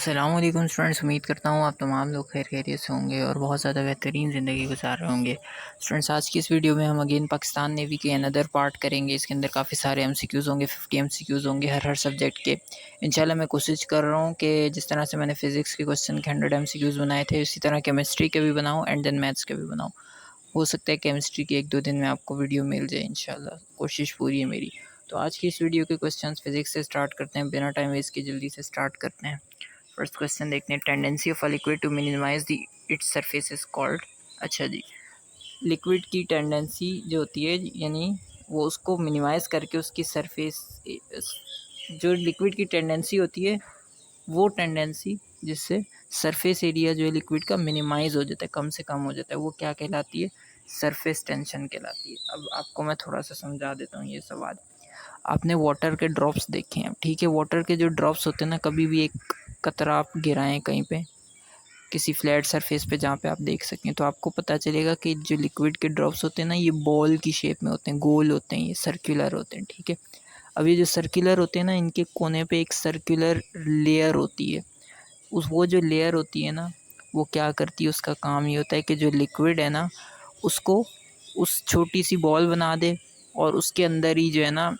अस्सलामुअलैकुम स्टूडेंट्स, उम्मीद करता हूँ आप तमाम लोग खैरियत से होंगे और बहुत ज़्यादा बेहतरीन ज़िंदगी गुजार रहे होंगे। स्टूडेंट्स, आज की इस वीडियो में हम अगेन पाकिस्तान नेवी के अनदर पार्ट करेंगे। इसके अंदर काफ़ी सारे एमसीक्यूज़ होंगे, 50 एमसीक्यूज़ होंगे हर सब्जेक्ट के। इंशाल्लाह मैं कोशिश कर रहा हूँ कि जिस तरह से मैंने फ़िज़िक्स के क्वेश्चन के 100 एमसीक्यूज़ बनाए थे, उसी तरह केमिस्ट्री के भी बनाऊँ एंड देन मैथ्स के भी बनाऊँ। हो सकता है केमिस्ट्री के 1-2 दिन में आपको वीडियो मिल जाए इंशाल्लाह, कोशिश पूरी है मेरी। तो आज की इस वीडियो के क्वेश्चंस फिज़िक्स से स्टार्ट करते हैं, बिना टाइम वेस्ट के जल्दी से स्टार्ट करते हैं। फर्स्ट क्वेश्चन देखते हैं, tendency of a liquid to minimize the its surface is called. अच्छा जी, लिक्विड की टेंडेंसी जो होती है, यानी वो उसको मिनिमाइज़ करके उसकी सरफेस, जो लिक्विड की टेंडेंसी होती है वो टेंडेंसी जिससे सरफेस एरिया जो है लिक्विड का मिनिमाइज़ हो जाता है, कम से कम हो जाता है, वो क्या कहलाती है? सरफेस टेंशन कहलाती है। अब आपको मैं थोड़ा सा समझा देता हूँ ये सवाल। आपने वाटर के ड्रॉप्स देखे हैं, ठीक है? वाटर के जो ड्रॉप्स होते हैं ना, कभी भी एक कतरा आप गिराएं कहीं पे किसी फ्लैट सरफेस पे जहाँ पे आप देख सकें, तो आपको पता चलेगा कि जो लिक्विड के ड्रॉप्स होते हैं ना, ये बॉल की शेप में होते हैं, गोल होते हैं, ये सर्कुलर होते हैं, ठीक है? अब ये जो सर्कुलर होते हैं ना, इनके कोने पे एक सर्कुलर लेयर होती है। वो जो लेयर होती है ना, वो क्या करती है, उसका काम ये होता है कि जो लिक्विड है ना, उसको उस छोटी सी बॉल बना दे और उसके अंदर ही जो है ना,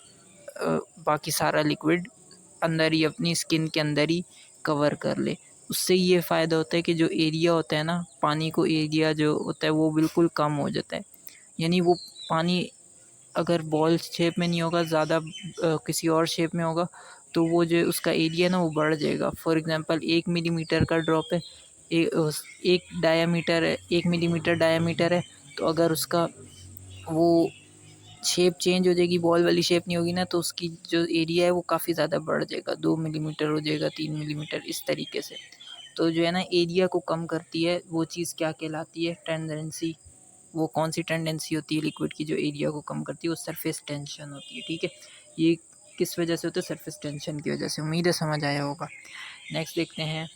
बाकी सारा लिक्विड अंदर ही अपनी स्किन के अंदर ही कवर कर ले। उससे ये फ़ायदा होता है कि जो एरिया होता है ना, पानी को एरिया जो होता है वो बिल्कुल कम हो जाता है। यानी वो पानी अगर बॉल शेप में नहीं होगा, ज़्यादा किसी और शेप में होगा, तो वो जो उसका एरिया ना वो बढ़ जाएगा। फॉर एग्ज़ाम्पल 1 मिलीमीटर का ड्रॉप है, एक डायामीटर है, 1 मिलीमीटर डायामीटर है, तो अगर उसका वो शेप चेंज हो जाएगी, बॉल वाली शेप नहीं होगी ना, तो उसकी जो एरिया है वो काफ़ी ज़्यादा बढ़ जाएगा, 2 मिलीमीटर हो जाएगा, 3 मिलीमीटर, इस तरीके से। तो जो है ना, एरिया को कम करती है वो चीज़, क्या कहलाती है? टेंडेंसी। वो कौन सी टेंडेंसी होती है लिक्विड की जो एरिया को कम करती है? वो सरफेस टेंशन होती है, ठीक है? ये किस वजह से होता है? सरफेस टेंशन की वजह से। उम्मीद है समझ आया होगा। नेक्स्ट देखते हैं।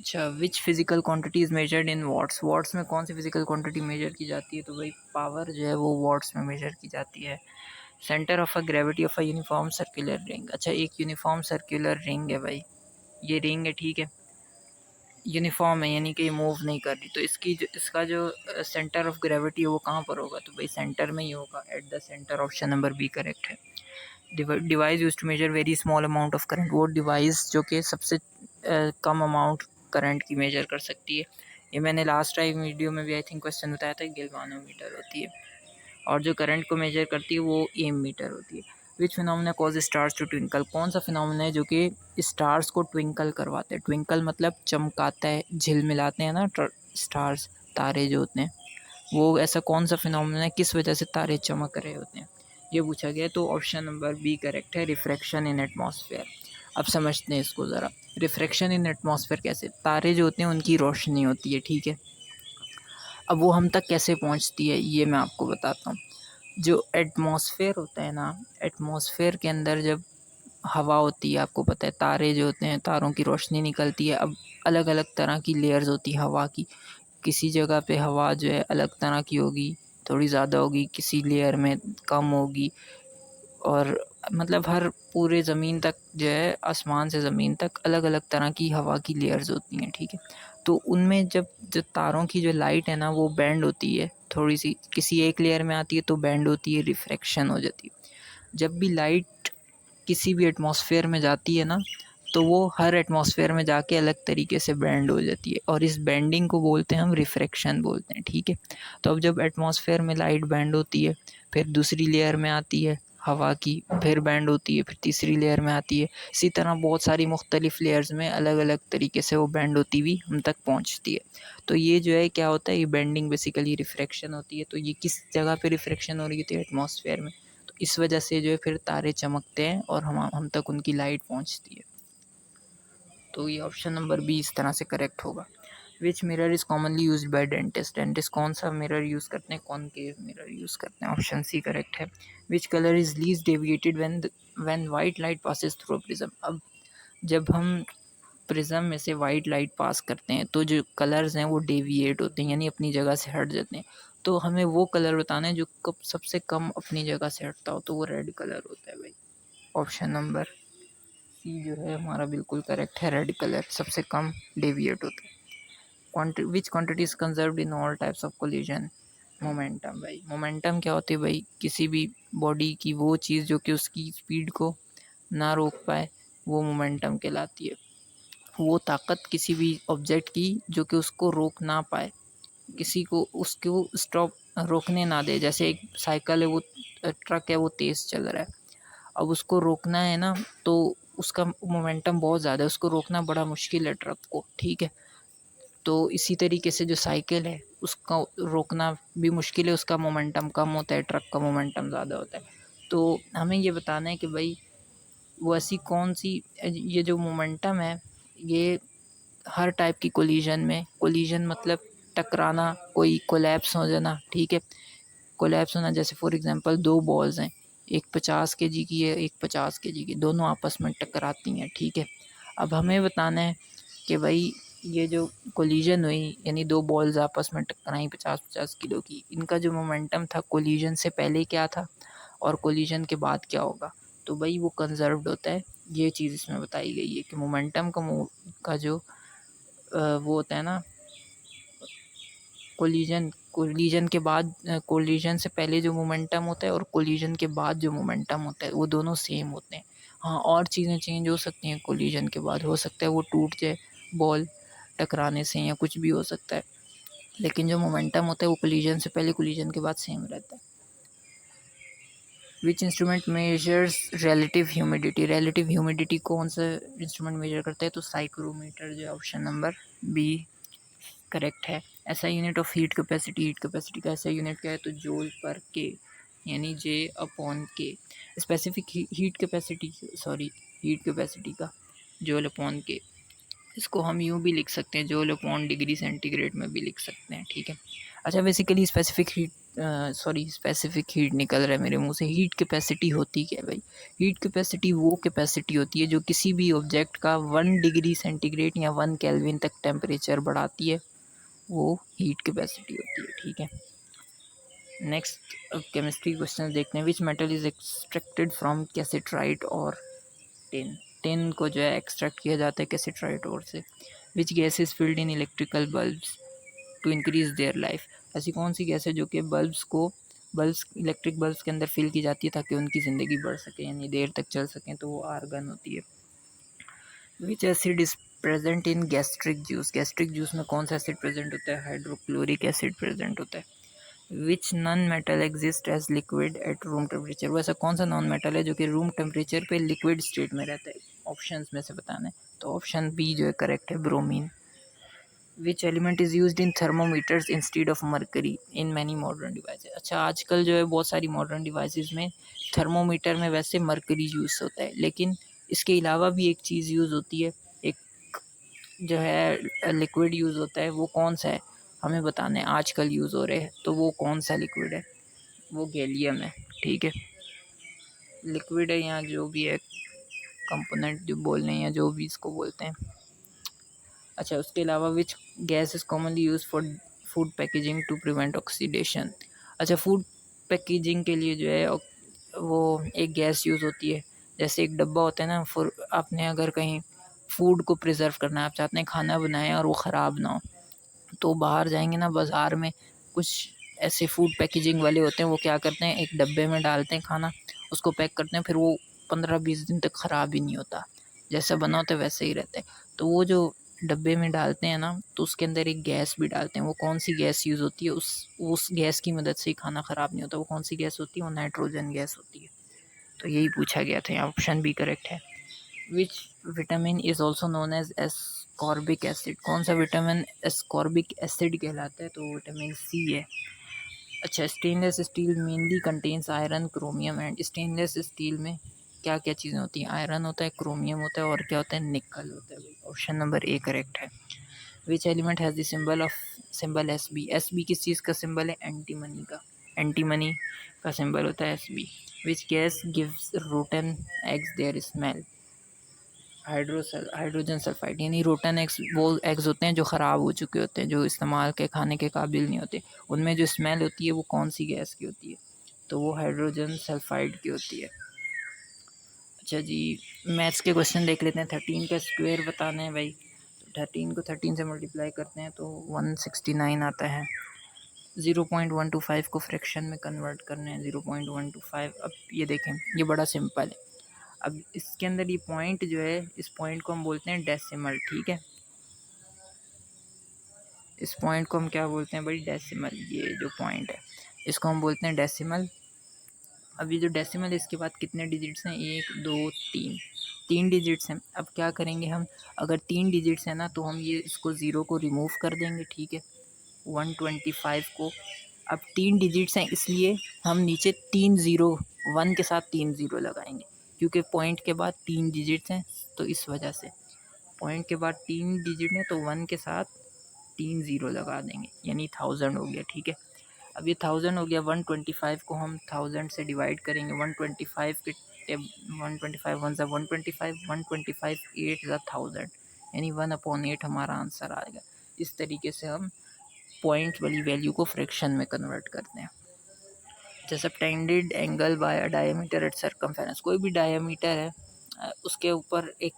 अच्छा, which physical quantity is measured in watts? Watts में कौन सी फिज़िकल क्वांटिटी मेजर की जाती है? तो भाई पावर जो है वो वाट्स में मेजर की जाती है। Centre of a gravity of a uniform circular ring. अच्छा, एक यूनिफॉर्म सर्कुलर रिंग है भाई, ये रिंग है, ठीक है? यूनिफॉर्म है, यानी कि ये मूव नहीं कर रही, तो इसका जो सेंटर ऑफ ग्रेविटी है वो कहाँ पर होगा? तो भाई सेंटर में ही होगा, at the centre. Option number B correct है। Device use to measure very small amount of current. वो डिवाइस जो कि सबसे कम अमाउंट करंट की मेजर कर सकती है। ये मैंने लास्ट टाइम वीडियो में भी आई थिंक क्वेश्चन बताया था, गैल्वानोमीटर होती है। और जो करंट को मेजर करती है वो एम मीटर होती है। Which phenomena cause stars to twinkle? कौन सा फिनोमिना है जो कि स्टार्स को ट्विंकल करवाते हैं? ट्विंकल मतलब चमकाता है, झिलमिलाते हैं ना स्टार्स, तारे जो होते हैं, वो ऐसा कौन सा फिनोमिना है, किस वजह से तारे चमक रहे होते हैं, ये पूछा गया है। तो ऑप्शन नंबर बी करेक्ट है, रिफ्रैक्शन इन एटमॉस्फेयर। अब समझते हैं इसको ज़रा। रिफ्रैक्शन इन एटमॉस्फेयर कैसे? तारे जो होते हैं उनकी रोशनी होती है, ठीक है? अब वो हम तक कैसे पहुंचती है ये मैं आपको बताता हूँ। जो एटमॉस्फेयर होता है ना, एटमॉस्फेयर के अंदर जब हवा होती है, आपको पता है तारे जो होते हैं, तारों की रोशनी निकलती है। अब अलग अलग तरह की लेयर्स होती है हवा की। किसी जगह पे हवा जो है अलग तरह की होगी, थोड़ी ज़्यादा होगी, किसी लेयर में कम होगी। और मतलब हर पूरे ज़मीन तक जो है, आसमान से ज़मीन तक अलग अलग तरह की हवा की लेयर्स होती हैं, ठीक है? तो उनमें जब जो तारों की जो लाइट है ना, वो बैंड होती है थोड़ी सी, किसी एक लेयर में आती है तो बैंड होती है, रिफ्रैक्शन हो जाती है। जब भी लाइट किसी भी एटमॉस्फेयर में जाती है ना, तो वो हर एटमॉस्फेयर में जाके अलग तरीके से बैंड हो जाती है, और इस बैंडिंग को बोलते हैं हम रिफ्रैक्शन बोलते हैं, ठीक है? तो अब जब एटमॉस्फेयर में लाइट बैंड होती है, फिर दूसरी लेयर में आती है हवा की, फिर बैंड होती है, फिर तीसरी लेयर में आती है, इसी तरह बहुत सारी मुख्तलिफ लेयर्स में अलग अलग तरीके से वो बैंड होती हुई हम तक पहुंचती है। तो ये जो है क्या होता है, ये बैंडिंग बेसिकली रिफ्रैक्शन होती है। तो ये किस जगह पे रिफ्रैक्शन हो रही होती है? एटमॉस्फेयर में। तो इस वजह से जो है फिर तारे चमकते हैं और हम तक उनकी लाइट पहुंचती है। तो ये ऑप्शन नंबर बी इस तरह से करेक्ट होगा। विच mirror is commonly used by dentist? Dentist कौन सा मिरर यूज़ करते हैं? कॉनकेव मिरर यूज़ करते हैं। ऑप्शन सी करेक्ट है। Which colour is least deviated when white light passes through prism? अब जब हम प्रिज्म में से वाइट लाइट पास करते हैं तो जो कलर्स हैं वो डेविएट होते हैं, यानी अपनी जगह से हट जाते हैं। तो हमें वो कलर बताना है जो सबसे कम अपनी जगह से हटता हो, तो वो रेड कलर होता है भाई। ऑप्शन नंबर सी जो है हमारा बिल्कुल करेक्ट है, रेड कलर सबसे कम डेविएट होता है। विच quantity is conserved in all types of collision? Momentum. भाई मोमेंटम क्या होती है? भाई किसी भी बॉडी की वो चीज़ जो कि उसकी स्पीड को ना रोक पाए, वो मोमेंटम कहलाती है। वो ताकत किसी भी ऑब्जेक्ट की जो कि उसको रोक ना पाए, किसी को उसको स्टॉप रोकने ना दे। जैसे एक साइकिल है, वो ट्रक है, वो तेज़ चल रहा है, अब उसको रोकना है ना, तो उसका मोमेंटम बहुत ज़्यादा है, उसको रोकना बड़ा मुश्किल है ट्रक को, ठीक है। तो इसी तरीके से जो साइकिल है उसका रोकना भी मुश्किल है, उसका मोमेंटम कम होता है, ट्रक का मोमेंटम ज़्यादा होता है। तो हमें ये बताना है कि भाई वो ऐसी कौन सी, ये जो मोमेंटम है ये हर टाइप की कोलिजन में, कोलिजन मतलब टकराना, कोई कोलैप्स हो जाना, ठीक है। कोलैप्स होना जैसे फॉर एग्जांपल दो बॉल्स हैं, एक 50 केजी की है, एक 50 केजी की, दोनों आपस में टकराती हैं, ठीक है। अब हमें बताना है कि भाई ये जो कोलिजन हुई, यानी दो बॉल्स आपस में टकराई 50-50 किलो की, इनका जो मोमेंटम था कोलिजन से पहले क्या था और कोलिजन के बाद क्या होगा? तो भाई वो कंजर्व्ड होता है। ये चीज़ इसमें बताई गई है कि मोमेंटम का जो वो होता है ना, कोलिजन के बाद, कोलिजन से पहले जो मोमेंटम होता है और कोलिजन के बाद जो मोमेंटम होता है वो दोनों सेम होते हैं। हाँ, और चीज़ें चेंज हो सकती हैं कोलिजन के बाद, हो सकता है वो टूट जाए बॉल टकराने से या कुछ भी हो सकता है, लेकिन जो मोमेंटम होता है वो कोलिजन से पहले कोलिजन के बाद सेम रहता है। Which instrument measures relative humidity? Relative humidity कौन सा इंस्ट्रूमेंट मेजर करता है? तो साइक्रोमीटर, जो ऑप्शन नंबर बी करेक्ट है। ऐसा unit of heat capacity, heat capacity का ऐसा यूनिट क्या है? तो जूल पर के, यानी जे अपॉन के। Specific heat capacity, sorry heat capacity का जूल अपॉन के, इसको हम यूँ भी लिख सकते हैं, जूल अपॉन डिग्री सेंटीग्रेड में भी लिख सकते हैं, ठीक है। अच्छा, बेसिकली स्पेसिफिक हीट निकल रहा है मेरे मुंह से। हीट कैपेसिटी होती क्या है भाई? हीट कैपेसिटी वो कैपेसिटी होती है जो किसी भी ऑब्जेक्ट का 1 डिग्री सेंटीग्रेड या 1 केल्विन तक टेम्परेचर बढ़ाती है, वो हीट कैपेसिटी होती है, ठीक है। नेक्स्ट केमिस्ट्री क्वेश्चन देखते हैं। Which metal is extracted from cassiterite ore tin? Tin को जो है एक्सट्रैक्ट किया जाता है कैसिट्राइट और से। Which gas is filled in electrical bulbs to increase their life? ऐसी कौन सी गैस है जो कि बल्ब्स इलेक्ट्रिक बल्ब्स के अंदर फिल की जाती है ताकि उनकी ज़िंदगी बढ़ सके, यानी देर तक चल सकें? तो वो आर्गन होती है। विच acid is present in gastric juice? Gastric juice में कौन सा एसिड प्रेजेंट होता है? हाइड्रोक्लोरिक एसिड प्रेजेंट होता है। Which non metal exist as liquid at room temperature? वो ऐसा कौन सा नॉन मेटल है जो कि रूम टेम्परेचर पे लिक्विड स्टेट में रहता है? ऑप्शंस में से बताना है, तो ऑप्शन बी जो है करेक्ट है, bromine. Which element is used in thermometers instead of mercury in many modern devices? अच्छा, आजकल जो है बहुत सारी मॉडर्न डिवाइसेज में थर्मोमीटर में वैसे मरकरी यूज़ होता है, लेकिन इसके अलावा भी एक चीज़ यूज़ होती है, एक जो है लिक्विड यूज़ होता है, वो कौन सा है हमें बताना है। आजकल यूज़ हो रहे हैं, तो वो कौन सा लिक्विड है? वो गैलियम है, ठीक है। लिक्विड है या जो भी है, कंपोनेंट जो बोल रहे हैं या जो भी इसको बोलते हैं। अच्छा, उसके अलावा which gas is commonly use for food packaging to prevent oxidation? अच्छा, फूड पैकेजिंग के लिए जो है वो एक गैस यूज़ होती है। जैसे एक डब्बा होता है ना, फॉर आपने अगर कहीं फूड को प्रिजर्व करना है, आप चाहते हैं खाना बनाएं और वो ख़राब ना हो, तो बाहर जाएंगे ना बाज़ार में, कुछ ऐसे फूड पैकेजिंग वाले होते हैं, वो क्या करते हैं, एक डब्बे में डालते हैं खाना, उसको पैक करते हैं, फिर वो 15-20 दिन तक ख़राब ही नहीं होता, जैसा बना होता है वैसे ही रहता है। तो वो जो डब्बे में डालते हैं ना, तो उसके अंदर एक गैस भी डालते हैं। वो कौन सी गैस यूज़ होती है? उस गैस की मदद से ही खाना ख़राब नहीं होता। वो कौन सी गैस होती है? वो नाइट्रोजन गैस होती है। तो यही पूछा गया था, यहाँ ऑप्शन बी करेक्ट है। Which vitamin is also known as ascorbic acid? कौन सा विटामिन एस्कॉर्बिक एसिड कहलाता है? तो विटामिन सी है। अच्छा, stainless steel mainly contains iron, chromium and, stainless steel में क्या क्या चीज़ें होती हैं? आयरन होता है, क्रोमियम होता है, और क्या होता है? निकल होता है। भाई ऑप्शन नंबर ए करेक्ट है। Which element has the symbol S B? S B किस चीज़ का सिंबल है? एंटीमनी का। एंटीमनी का सिंबल होता है S B. Which gas gives rotten eggs their smell? Hydrogen sulphide, यानी रोटन एग्स वो एग्स होते हैं जो ख़राब हो चुके होते हैं, जो इस्तेमाल के खाने के काबिल नहीं होते, उनमें जो स्मेल होती है वो कौन सी गैस की होती है? तो वो हाइड्रोजन सल्फाइड की होती है। अच्छा जी, मैथ्स के क्वेश्चन देख लेते हैं। 13 का स्क्वायर बताना है भाई, तो 13 को 13 से मल्टीप्लाई करते हैं तो 169 आता है। 0.125 को फ्रैक्शन में कन्वर्ट करना है, 0.125। अब ये देखें, ये बड़ा सिंपल है। अब इसके अंदर ये पॉइंट जो है, इस पॉइंट को हम बोलते हैं डेसिमल, ठीक है। इस पॉइंट को हम क्या बोलते हैं भाई, डेसिमल। ये जो पॉइंट है इसको हम बोलते हैं डेसिमल। अब ये जो डेसिमल है इसके बाद कितने डिजिट्स हैं, 1 2 3, 3 डिजिट्स हैं। अब क्या करेंगे हम, अगर 3 डिजिट्स हैं ना तो हम ये इसको ज़ीरो को रिमूव कर देंगे, ठीक है, 125 को। अब 3 डिजिट्स हैं इसलिए हम नीचे 3 ज़ीरो, 1 के साथ 3 ज़ीरो लगाएंगे, क्योंकि पॉइंट के बाद 3 डिजिट्स हैं, तो इस वजह से पॉइंट के बाद 3 डिजिट हैं तो 1 के साथ 3 ज़ीरो लगा देंगे, यानी 1000 हो गया, ठीक है। अब ये 1000 हो गया। 125 को हम 1000 से डिवाइड करेंगे। 125 के 125 वन ज़ा 125, 125 8 ज़ा 1000, यानी 1/8 हमारा आंसर आएगा। इस तरीके से हम पॉइंट वाली वैल्यू को फ्रैक्शन में कन्वर्ट करते हैं। जैसे subtended angle by a diameter at circumference, कोई भी डायमीटर है उसके ऊपर एक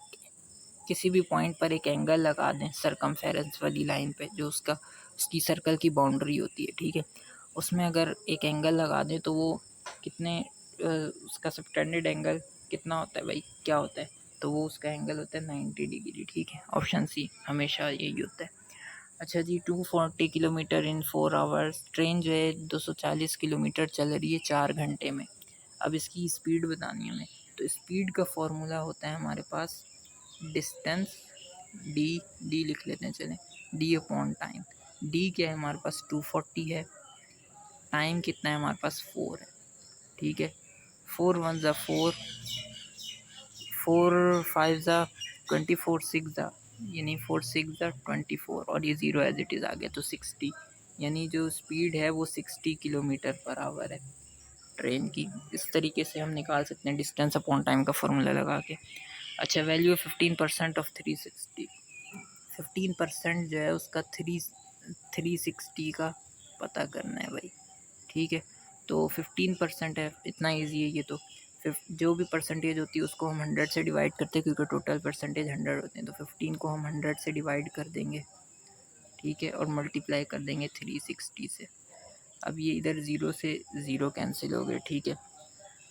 किसी भी पॉइंट पर एक एंगल लगा दें सर्कमफेरेंस वाली लाइन पे, जो उसकी सर्कल की बाउंड्री होती है, ठीक है। उसमें अगर एक एंगल लगा दें तो वो कितने उसका सबटेंडेड एंगल कितना होता है भाई, क्या होता है, तो वो उसका एंगल होता है 90 डिग्री, ठीक है। ऑप्शन सी हमेशा यही होता है। अच्छा जी, 240 किलोमीटर इन 4 आवर्स, ट्रेन जो है 240 किलोमीटर चल रही है 4 घंटे में। अब इसकी स्पीड बतानी है हमें, तो स्पीड का फॉर्मूला होता है हमारे पास डिस्टेंस, डी लिख लेते हैं, चलें, डी अपॉन टाइम। डी क्या है हमारे पास, 240 है। टाइम कितना है हमारे पास, 4 है, ठीक है। 4 1 ज़ा 4, 4 5 ज़ा 24, 6 ज़ा, यानी 4 6 ज़ा 24, और ये ज़ीरो एज इट इज़ आ गया तो 60, यानी जो स्पीड है वो 60 किलोमीटर पर आवर है ट्रेन की। इस तरीके से हम निकाल सकते हैं डिस्टेंस अपॉन टाइम का फॉर्मूला लगा के। अच्छा, वैल्यू 15% ऑफ 360, 15% जो है उसका 360 का पता करना है भाई, ठीक है। तो 15% है, इतना इजी है ये तो। जो भी परसेंटेज होती है उसको हम 100 से डिवाइड करते हैं, क्योंकि टोटल परसेंटेज 100 होते हैं, तो 15 को हम 100 से डिवाइड कर देंगे, ठीक है, और मल्टीप्लाई कर देंगे 360 से। अब ये इधर ज़ीरो से ज़ीरो कैंसिल हो गए, ठीक है।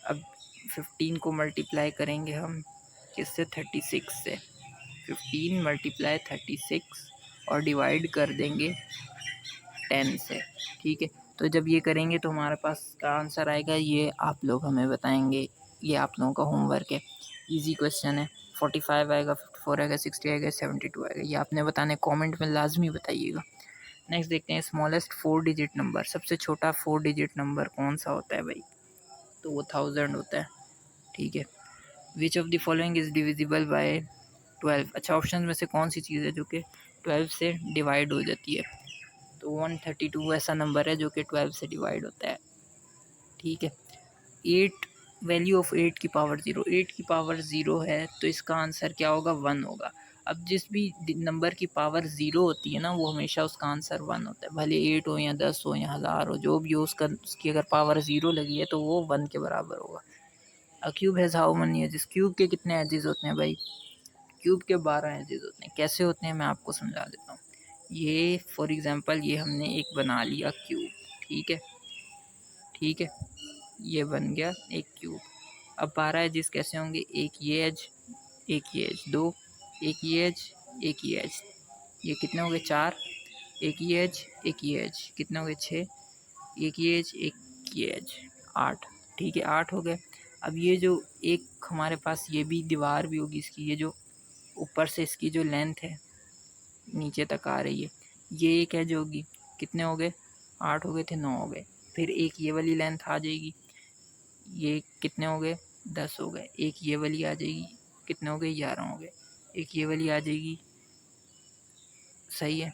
अब 15 को मल्टीप्लाई करेंगे हम किससे, 36 से। 15 मल्टीप्लाई 36 और डिवाइड कर देंगे 10 से, ठीक है। तो जब ये करेंगे तो हमारे पास का आंसर आएगा, ये आप लोग हमें बताएंगे, ये आप लोगों का होमवर्क है, इजी क्वेश्चन है। 45 आएगा, 54 आएगा, 60 आएगा, 72 आएगा, ये आपने बताने, कमेंट में लाजमी बताइएगा। नेक्स्ट देखते हैं, स्मॉलेस्ट 4 डिजिट नंबर, सबसे छोटा 4 डिजिट नंबर कौन सा होता है भाई, तो वो 1000 होता है, ठीक है। Which of the following is divisible by 12, अच्छा, ऑप्शन में से कौन सी चीज़ है जो कि 12 से डिवाइड हो जाती है, तो 132 ऐसा नंबर है जो कि 12 से डिवाइड होता है, ठीक है। 8, वैल्यू ऑफ 8 की पावर 0, 8 की पावर 0 है तो इसका आंसर क्या होगा, 1 होगा। अब जिस भी नंबर की पावर 0 होती है ना, वो हमेशा उसका आंसर 1 होता है, भले 8 हो या 10 हो या 1000 हो, जो भी हो उसकी अगर पावर 0 लगी है तो वो 1 के बराबर होगा। A cube has how many edges, cube के कितने एजेस होते हैं भाई, क्यूब के 12 एजेस होते हैं। कैसे होते हैं मैं आपको समझा देता हूँ। ये फॉर एग्जांपल ये हमने एक बना लिया क्यूब, ठीक है, ठीक है, ये बन गया एक क्यूब। अब 12 एजेस कैसे होंगे, एक ये एज, एक ये एज, दो, एक ये एज, एक ये एज, ये कितने हो गए, 4, एक ये एज, एक ये एज, कितने हो गए, 6, एक ये एज, एक ये एज, 8, ठीक है, 8 हो गए। अब ये जो एक हमारे पास ये भी दीवार भी होगी इसकी, ये जो ऊपर से इसकी जो लेंथ है नीचे तक आ रही है, ये एक एज होगी, कितने हो गए, 8 हो गए थे, 9 हो गए। फिर एक ये वाली लेंथ आ जाएगी, ये कितने हो गए, 10 हो गए। एक ये वाली आ जाएगी, कितने हो गए, 11 हो गए। एक ये वाली आ जाएगी, सही है,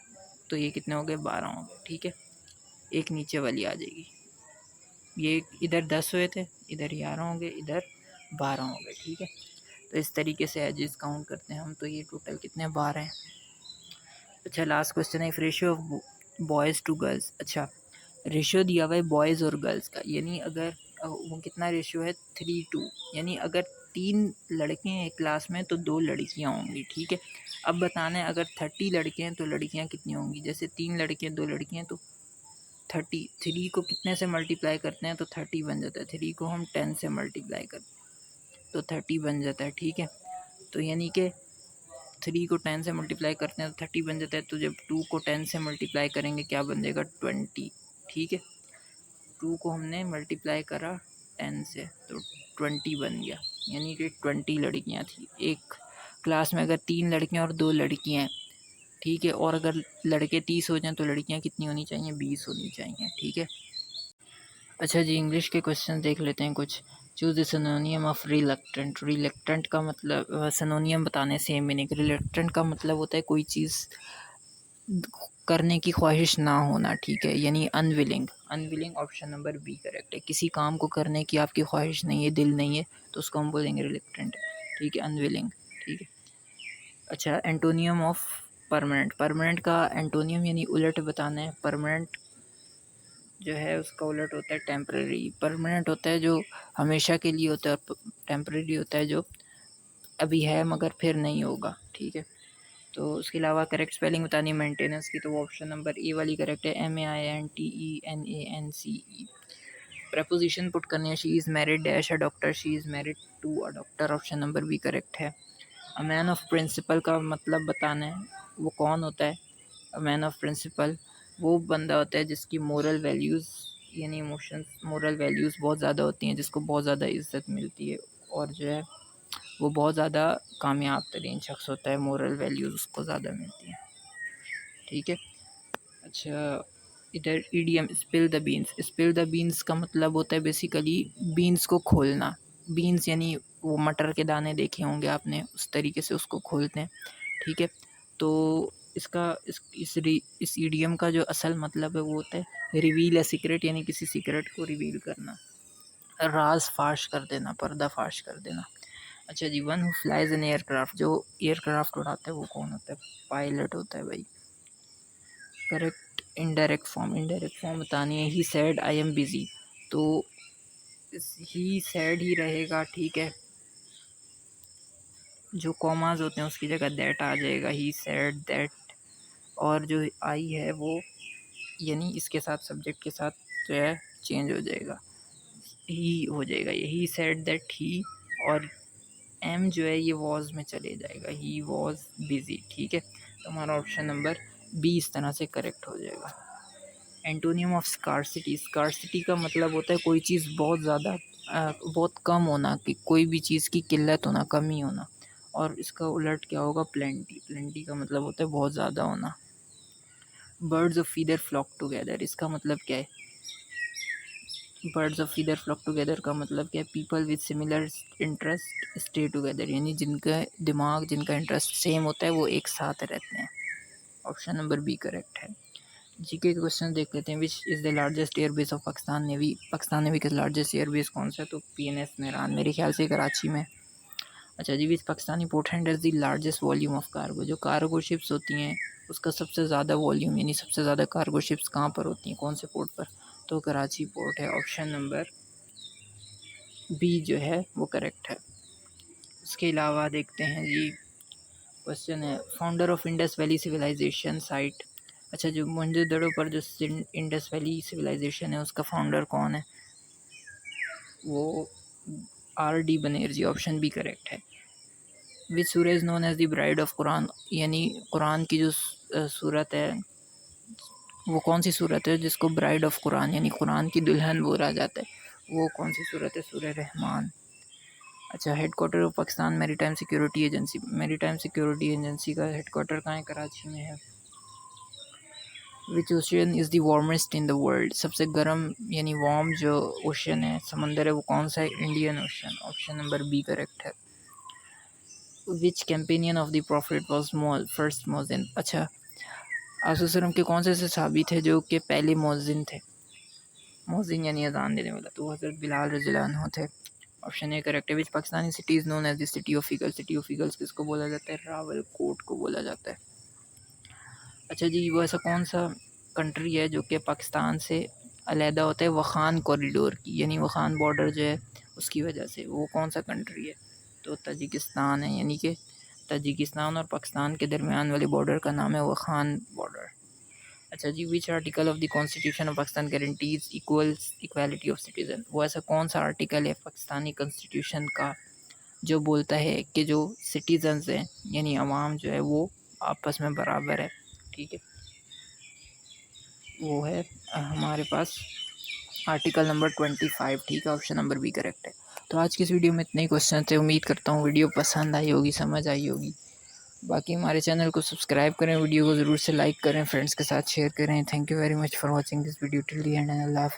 तो ये कितने हो गए, 12 हो गए, ठीक है। एक नीचे वाली आ जाएगी, ये इधर 10 हुए थे, इधर 11 हो गए, इधर 12 हो गए, ठीक है। तो इस तरीके से एजेस काउंट करते हैं हम, तो ये टोटल कितने, 12 हैं। अच्छा, लास्ट क्वेश्चन है, if ratio of boys to girls, अच्छा, रेशियो दिया हुआ है बॉयज़ और गर्ल्स का, यानी अगर वो कितना रेशियो है, 3:2, यानी अगर 3 लड़के हैं एक क्लास में तो 2 लड़कियां होंगी, ठीक है। अब बताना है अगर 30 लड़के हैं तो लड़कियां कितनी होंगी। जैसे 3 लड़के हैं 2 लड़कियां तो 30, 3 को कितने से मल्टीप्लाई करते हैं तो 30 बन जाता है। 3 को हम 10 से मल्टीप्लाई करते हैं तो 30 बन जाता है, ठीक है। तो यानी कि 3 को 10 से मल्टीप्लाई करते हैं तो 30 बन जाता है। तो जब 2 को 10 से मल्टीप्लाई करेंगे क्या बन जाएगा 20, ठीक है। 2 को हमने मल्टीप्लाई करा 10 से तो 20 बन गया, यानी कि 20 लड़कियां थी एक क्लास में। अगर 3 लड़कियां और 2 लड़कियां हैं, ठीक है। और अगर लड़के 30 हो जाएं तो लड़कियां कितनी होनी चाहिए 20 होनी चाहिए, ठीक है। अच्छा जी, इंग्लिश के क्वेश्चन देख लेते हैं कुछ। Choose the सिनोनियम of reluctant. Reluctant का मतलब सिनोनियम बताने सेम मीनिंग। रिलक्टेंट का मतलब होता है कोई चीज़ करने की ख्वाहिश ना होना, ठीक है, यानी unwilling. Unwilling option number B correct है। किसी काम को करने की आपकी ख्वाहिश नहीं है, दिल नहीं है, तो उसको हम बोलेंगे रिलक्टेंट, ठीक है, अनविलिंग, ठीक है। अच्छा, एंटोनियम ऑफ परमानेंट। परमानेंट का एंटोनियम यानी उलट बताना है। परमानेंट जो है उसका उलट होता है टेम्परेरी। परमानेंट होता है जो हमेशा के लिए होता है, और टेम्परेरी होता है जो अभी है मगर फिर नहीं होगा, ठीक है। तो उसके अलावा करेक्ट स्पेलिंग बतानी है मेंटेनेंस की, तो वो ऑप्शन नंबर ए वाली करेक्ट है, MAINTENANCE। प्रपोजिशन पुट करनी है, she is married dash a doctor, she is married to a doctor, option number B correct है। अ मैन ऑफ प्रिंसिपल का मतलब बताना है, वो कौन होता है। अ मैन ऑफ प्रिंसिपल वो बंदा होता है जिसकी मोरल वैल्यूज़ यानी इमोशंस मोरल वैल्यूज़ बहुत ज़्यादा होती हैं, जिसको बहुत ज़्यादा इज्जत मिलती है, और जो है वो बहुत ज़्यादा कामयाब तरीन शख्स होता है, मोरल वैल्यूज़ उसको ज़्यादा मिलती हैं, ठीक है। अच्छा, इधर EDM spill the beans. Spill the beans का मतलब होता है बेसिकली बीन्स को खोलना। बीन्स यानी वो मटर के दाने देखे होंगे आपने, उस तरीके से उसको खोलते हैं, ठीक है। तो इसका इस ईडीएम का जो असल मतलब है वो होता है रिवील अ सीक्रेट, यानी किसी सीक्रेट को रिवील करना, राज फाश कर देना, पर्दा फाश कर देना। अच्छा जी, one who flies an aircraft. जो एयरक्राफ्ट उड़ाता है वो कौन होता है, पायलट होता है भाई, correct. Indirect form. Indirect form बतानी है, he said I am busy, तो ही सेड ही रहेगा, ठीक है। जो कॉमाज होते हैं उसकी जगह दैट आ जाएगा, ही सेड दैट। और जो आई है वो यानी इसके साथ सब्जेक्ट के साथ जो है चेंज हो जाएगा, ही हो जाएगा ये, ही सेड दैट ही। और एम जो है ये वॉज में चले जाएगा, ही वॉज बिजी, ठीक है। तो हमारा ऑप्शन नंबर बी इस तरह से करेक्ट हो जाएगा। Antonym of scarcity. स्कार्सिटी का मतलब होता है कोई चीज़ बहुत ज़्यादा बहुत कम होना, कि कोई भी चीज़ की किल्लत होना, कमी होना। और इसका उलट क्या होगा, प्लेंटी। प्लेंटी का मतलब होता है बहुत ज़्यादा होना। Birds of feather flock together, इसका मतलब क्या है। Birds of feather flock together का मतलब क्या है, people with similar interest stay together, यानी जिनका दिमाग जिनका इंटरेस्ट सेम होता है वो एक साथ रहते हैं। ऑप्शन नंबर बी करेक्ट है। जीके के क्वेश्चन देख लेते हैं। Which is the largest airbase of Pakistan navy. Pakistan navy का लार्जेस्ट एयरबेस कौन सा है, तो PNS मेरान, मेरे ख्याल से कराची में। अच्छा जी, which Pakistani port handles the largest volume of cargo. जो कार्गो शिप्स होती हैं उसका सबसे ज़्यादा वॉल्यूम यानी सबसे ज़्यादा कार्गो शिप्स कहाँ पर होती हैं, कौन से पोर्ट पर, तो कराची पोर्ट है, ऑप्शन नंबर बी जो है वो करेक्ट है। उसके अलावा देखते हैं जी, क्वेश्चन है founder of Indus valley civilisation site. अच्छा, जो मोहनजोदड़ो पर जो इंडस वैली सिविलाइजेशन है उसका फाउंडर कौन है, वो RD Banerjee, option B correct है। विच सूरह is known as the bride of Quran, यानी कुरान की जो सूरत है वो कौन सी सूरत है जिसको ब्राइड ऑफ कुरान यानी कुरान की दुल्हन बोला जाता है, वो कौन सी सूरत है, सूरह रहमान। अच्छा, headquarter of Pakistan maritime security agency. Maritime security agency का हेडक्वार्टर कहाँ है, कराची में है। Which ocean is the warmest in the world. सबसे गर्म यानी वार्म जो ओशन है, समंदर है, वो कौन सा है, Indian ocean, option number B correct है। Which companion of the prophet was first muezzin. अच्छा, आसुसरम के कौन से सहाबी थे जो कि पहले मोजिन थे, मोजिन यानी अजान देने वाला, तो हज़रत बिलाल रज़ियल्लाहु अन्हु थे, ऑप्शन ए करेक्ट है। Which Pakistani city is known as the city of eagles. City of eagles किसको बोला जाता है, रावलकोट को बोला जाता है। अच्छा जी, वो ऐसा कौन सा कंट्री है जो कि पाकिस्तान से अलहदा होता है वखान कॉरिडोर की, यानी वखान बॉर्डर जो है उसकी वजह से, वो कौन सा कंट्री है, तो ताजिकिस्तान है, यानी कि ताजिकिस्तान और पाकिस्तान के दरमियान वाले बॉर्डर का नाम है वखान बॉर्डर। अच्छा जी, which article of the constitution of Pakistan guarantees equality of citizen. वो ऐसा कौन सा आर्टिकल है पाकिस्तानी कॉन्स्टिट्यूशन का जो बोलता है कि जो सिटीजन्स हैं यानी अवाम जो है वो आपस में बराबर है। ठीक है, वो है हमारे पास आर्टिकल नंबर 25। ठीक है, ऑप्शन नंबर बी करेक्ट है। तो आज की इस वीडियो में इतने ही क्वेश्चन थे। उम्मीद करता हूँ वीडियो पसंद आई होगी, समझ आई होगी। बाकी हमारे चैनल को सब्सक्राइब करें, वीडियो को ज़रूर से लाइक करें, फ्रेंड्स के साथ शेयर करें। Thank you very much for watching this video till the end, अल्लाह हाफ़िज़।